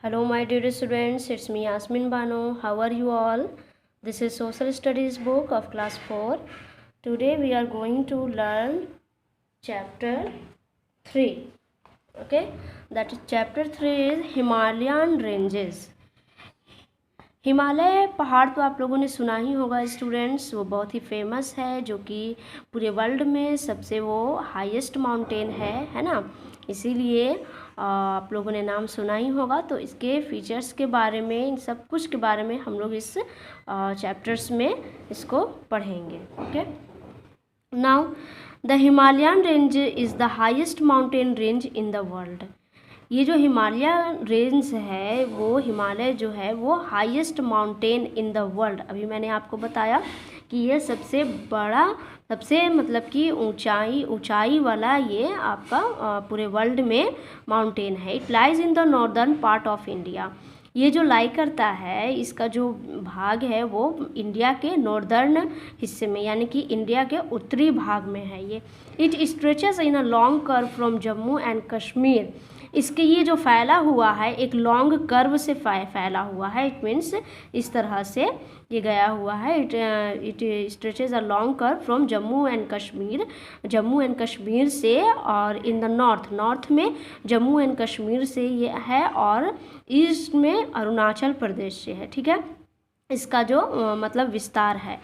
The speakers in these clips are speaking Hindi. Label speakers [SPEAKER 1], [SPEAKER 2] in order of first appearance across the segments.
[SPEAKER 1] Hello my dear students, it's me Yasmin Bano. How are you all? This is Social Studies book of class 4. Today we are going to learn chapter 3. Okay, that is chapter 3 is Himalayan ranges. Himalaya पहाड़ तो आप लोगों ने सुना ही होगा स्टूडेंट्स, वो बहुत ही फेमस है, जो कि पूरे वर्ल्ड में सबसे वो हाईएस्ट माउंटेन है ना। इसीलिए आप लोगों ने नाम सुना ही होगा। तो इसके फीचर्स के बारे में, इन सब कुछ के बारे में हम लोग इस चैप्टर्स में इसको पढ़ेंगे। Okay, now the Himalayan range is the highest mountain range in the world. ये जो हिमालय रेंज है, वो हिमालय जो है वो highest mountain in the world. अभी मैंने आपको बताया कि ये सबसे बड़ा, सबसे मतलब कि ऊंचाई वाला ये आपका पूरे वर्ल्ड में माउंटेन है। It lies in the northern part of India. ये जो लाई करता है, इसका जो भाग है वो इंडिया के नॉर्दर्न हिस्से में, यानी कि इंडिया के उत्तरी भाग में है ये। It stretches in a long curve from Jammu and Kashmir. इसके ये जो फैला हुआ है एक लॉन्ग कर्व से फैला हुआ है। इट मीन्स इस तरह से ये गया हुआ है। It stretches a long curve from Jammu and Kashmir से, और इन द नॉर्थ में जम्मू एंड कश्मीर से ये है, और ईस्ट में अरुणाचल प्रदेश से है। ठीक है, इसका जो मतलब विस्तार है।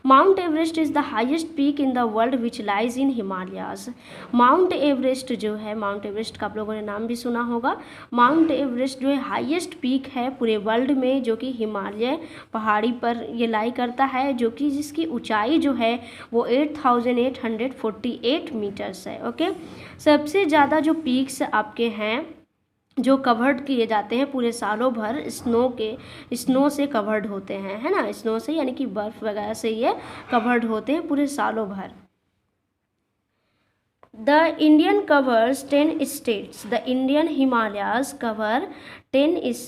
[SPEAKER 1] Mount Everest is the highest peak in the world which lies in Himalayas. Mount Everest जो है, माउंट एवरेस्ट का आप लोगों ने नाम भी सुना होगा। माउंट एवरेस्ट जो है हाईएस्ट पीक है पूरे वर्ल्ड में, जो कि हिमालय पहाड़ी पर ये लाई करता है, जो कि जिसकी ऊंचाई जो है वो 8848 मीटर्स है। ओके, सबसे ज़्यादा जो पीक्स आपके हैं जो कवर्ड किए जाते हैं पूरे सालों भर, स्नो से कवर्ड होते हैं, है ना। स्नो से यानी कि बर्फ़ वगैरह से ये कवर्ड होते हैं पूरे सालों भर। The Indian covers 10 states. The Indian Himalayas cover 10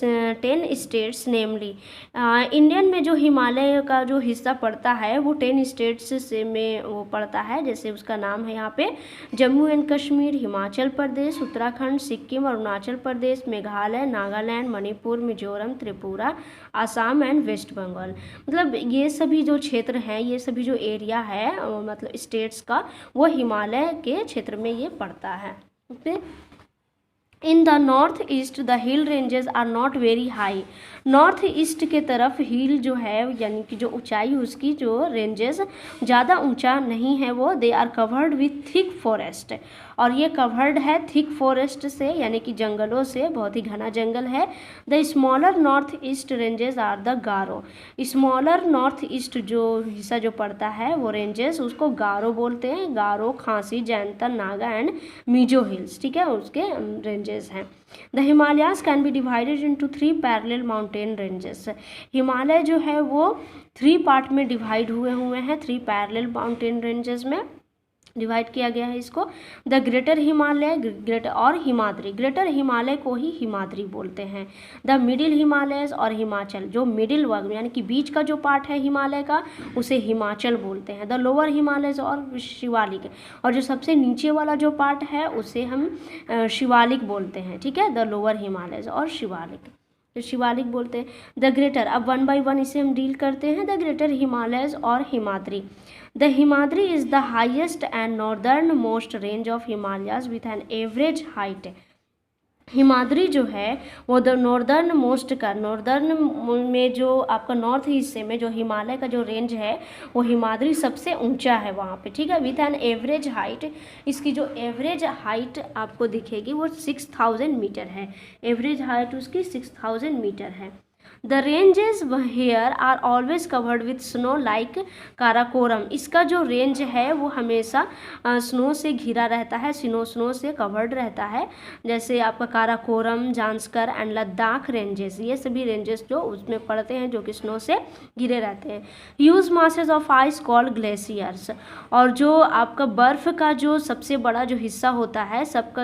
[SPEAKER 1] states namely. Indian में जो हिमालय का जो हिस्सा पड़ता है वो 10 स्टेट्स से में वो पड़ता है। जैसे उसका नाम है यहाँ पे जम्मू एंड कश्मीर, हिमाचल प्रदेश, उत्तराखंड, सिक्किम, अरुणाचल प्रदेश, मेघालय, नागालैंड, मणिपुर, मिजोरम, त्रिपुरा, आसाम एंड वेस्ट बंगाल। मतलब ये सभी जो क्षेत्र हैं, ये सभी जो एरिया है मतलब स्टेट्स का, वो हिमालय के क्षेत्र में ये पड़ता है। Okay, in the north east the hill ranges are not very high. North east के तरफ हिल जो है, यानी कि जो ऊंचाई उसकी जो रेंजेस ज़्यादा ऊंचा नहीं है वो। They are covered with thick forest, और ये कवर्ड है थिक फॉरेस्ट से, यानी कि जंगलों से, बहुत ही घना जंगल है। The smaller north east ranges are the Garo. Smaller north east जो हिस्सा जो पड़ता है वो रेंजेस, उसको गारो बोलते हैं। गारो, खांसी, जैंतर, नागा एंड मिजो हिल्स, ठीक है, उसके रेंजेस हैं। The Himalayas can be divided into 3 parallel mountain ranges. Himalaya जो है वो 3 पार्ट में डिवाइड हुए हैं, 3 पैरेलल माउंटेन रेंजेस में डिवाइड किया गया है इसको। द ग्रेटर हिमालय, ग्रेटर और हिमाद्री। ग्रेटर हिमालय को ही हिमाद्री बोलते हैं। द मिडिल हिमालयस और हिमाचल, जो मिडिल वर्ग यानी कि बीच का जो पार्ट है हिमालय का, उसे हिमाचल बोलते हैं। द लोअर हिमालयस और शिवालिक, और जो सबसे नीचे वाला जो पार्ट है उसे हम शिवालिक बोलते हैं। ठीक है, द लोअर हिमालयस और शिवालिक बोलते हैं। द ग्रेटर, अब 1 बाय 1 इसे हम डील करते हैं। द ग्रेटर हिमालयस और Himadri. The Himadri is the highest and northern most range of Himalayas with an average height. Himadri जो है वो द नॉर्दर्न मोस्ट का, नॉर्दर्न में जो आपका नॉर्थ हिस्से में जो हिमालय का जो रेंज है वो हिमाद्री सबसे ऊंचा है वहाँ पे। ठीक है, विथ एन एवरेज हाइट, इसकी जो एवरेज हाइट आपको दिखेगी वो 6000 मीटर है। एवरेज हाइट उसकी 6000 मीटर है। The ranges here are always covered with snow like Karakoram. इसका जो रेंज है वो हमेशा स्नो से घिरा रहता है, स्नो से कवर्ड रहता है। जैसे आपका काराकोरम, जांस्कर एंड लद्दाख रेंजेस, ये सभी रेंजेस जो उसमें पड़ते हैं जो कि स्नो से घिरे रहते हैं। Huge masses of ice called glaciers, और जो आपका बर्फ़ का जो सबसे बड़ा जो हिस्सा होता है, सबका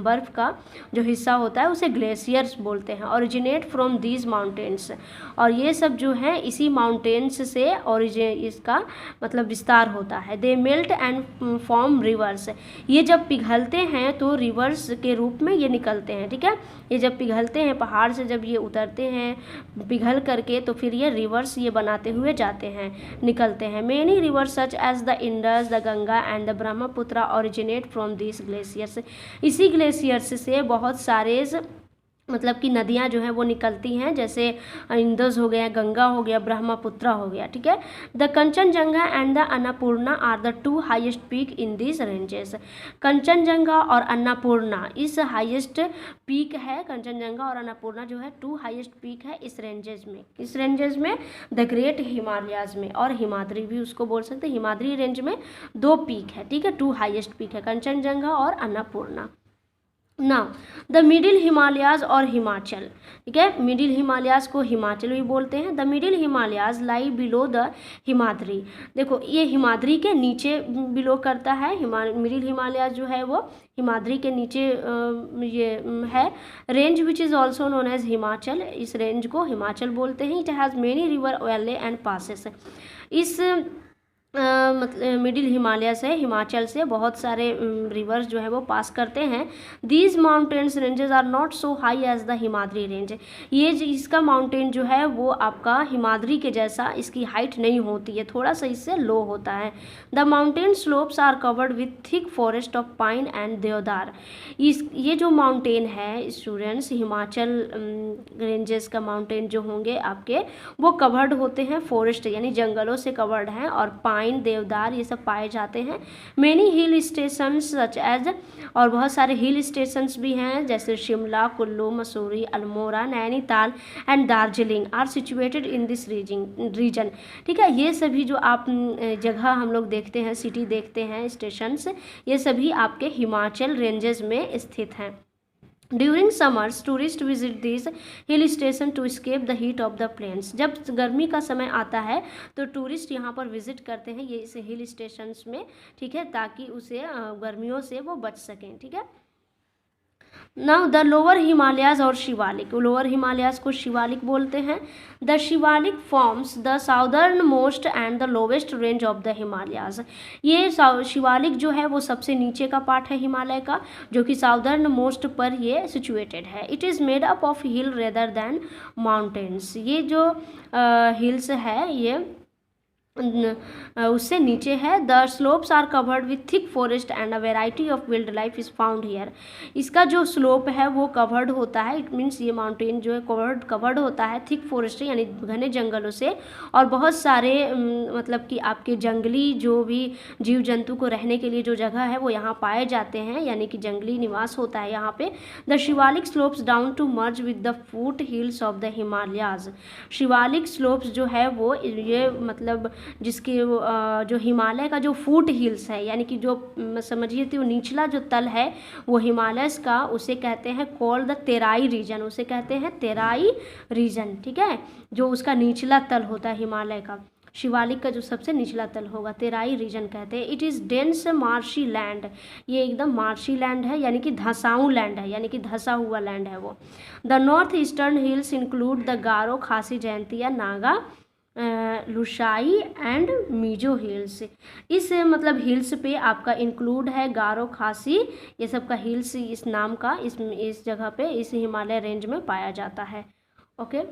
[SPEAKER 1] बर्फ़ का जो हिस्सा होता है उसे ग्लेशियर्स बोलते हैं। Originate from these mountain mountains, और ये सब जो है इसी माउंटेन्स से ओरिजिन इसका मतलब विस्तार होता है। दे मेल्ट एंड फॉर्म रिवर्स, ये जब पिघलते हैं तो रिवर्स के रूप में ये निकलते हैं, ठीक है। ये जब पिघलते हैं पहाड़ से, जब ये उतरते हैं पिघल करके, तो फिर ये रिवर्स ये बनाते हुए जाते हैं, निकलते हैं। Many rivers such as the Indus, the Ganga and the Brahmaputra originate from this glaciers, इसी ग्लेशियर्स से बहुत सारे मतलब कि नदियाँ जो हैं वो निकलती हैं, जैसे इंदस हो गया, गंगा हो गया, ब्रह्मपुत्र हो गया, ठीक है। The Kanchenjunga and the Annapurna are the two highest peak in this ranges, Kanchenjunga और अन्नपूर्णा इस हाईएस्ट पीक है, कंचनजंगा और अन्नपूर्णा जो है टू हाईएस्ट पीक है इस रेंजेस में द ग्रेट हिमालयाज में, और हिमाद्री भी उसको बोल सकते हैं। हिमाद्री रेंज में 2 पीक है, ठीक है, 2 हाईएस्ट पीक है, कंचनजंगा और Annapurna. Now the middle Himalayas और हिमाचल, ठीक है, मिडिल हिमालयाज को हिमाचल भी बोलते हैं। The middle Himalayas lie below the Himadri, देखो ये हिमाद्री के नीचे बिलो करता है, मिडिल हिमालयाज जो है वो हिमाद्री के नीचे ये है। Range which is also known as Himachal, इस रेंज को हिमाचल बोलते हैं। It has many river valley and passes, इस मतलब मिडिल हिमालय से, हिमाचल से बहुत सारे रिवर्स जो है वो पास करते हैं। These mountains ranges are not so high as the Himadri range, ये इसका माउंटेन जो है वो आपका हिमाद्री के जैसा इसकी हाइट नहीं होती है, थोड़ा सा इससे लो होता है। The mountain slopes are covered with thick forest of pine and deodar, ये जो माउंटेन है स्टूडेंट्स, हिमाचल रेंजेस का माउंटेन जो होंगे आपके वो कवर्ड होते हैं फॉरेस्ट यानी जंगलों से कवर्ड हैं, और पाइन, देवदार ये सब पाए जाते हैं। Many hill stations such as, और बहुत सारे हिल स्टेशंस भी हैं जैसे Shimla, Kullu, Mussoorie, Almora, Nainital and Darjeeling are situated in this region, ठीक है। ये सभी जो आप जगह हम लोग देखते हैं, सिटी देखते हैं, स्टेशंस, ये सभी आपके हिमाचल रेंजेस में स्थित हैं। During summers tourist visit this hill station to escape the heat of the plains, जब गर्मी का समय आता है तो टूरिस्ट यहाँ पर विजिट करते हैं ये इस हिल स्टेशंस में, ठीक है, ताकि उसे गर्मियों से वो बच सकें, ठीक है। नाउ द लोअर हिमालयाज और शिवालिक, लोअर हिमालयाज को शिवालिक बोलते हैं। The Shivalik forms the southern most and the lowest range of the Himalayas, ये शिवालिक जो है वो सबसे नीचे का पार्ट है हिमालय का, जो कि साउदर्न मोस्ट पर ये सिचुएटेड है। It is made up of hill rather than mountains, ये जो हिल्स है ये उससे नीचे है। The slopes are covered with thick forest and a variety of wild life is found here, इसका जो स्लोप है वो कवर्ड होता है, इट मीन्स ये माउंटेन जो है कवर्ड होता है थिक फॉरेस्ट यानी घने जंगलों से, और बहुत सारे मतलब कि आपके जंगली जो भी जीव जंतु को रहने के लिए जो जगह है वो यहाँ पाए जाते हैं, यानी कि जंगली निवास होता है यहाँ पे। The Shivalik slopes down to merge with the foothills of the Himalayas, Shivalik slopes जो है वो ये मतलब जिसके जो हिमालय का जो फूट हिल्स है, यानी कि जो समझिए तो निचला जो तल है वो हिमालयस का, उसे कहते हैं कॉल्ड द तेराई रीजन, उसे कहते हैं तेराई रीजन, ठीक है, जो उसका निचला तल होता है हिमालय का, शिवालिक का जो सबसे निचला तल होगा तेराई रीजन कहते हैं। It is dense marshy land, ये एकदम मार्शी लैंड है, यानी कि धंसाऊ लैंड है, यानी कि धंसा हुआ लैंड है वो। The north eastern hills include the Garo, Khasi, Jaintia, Naga, Lushai and Mizo hills, इस मतलब हिल्स पे आपका इंक्लूड है गारो, खासी, ये सब का हिल्स इस नाम का इस जगह पे इस हिमालय रेंज में पाया जाता है। ओके।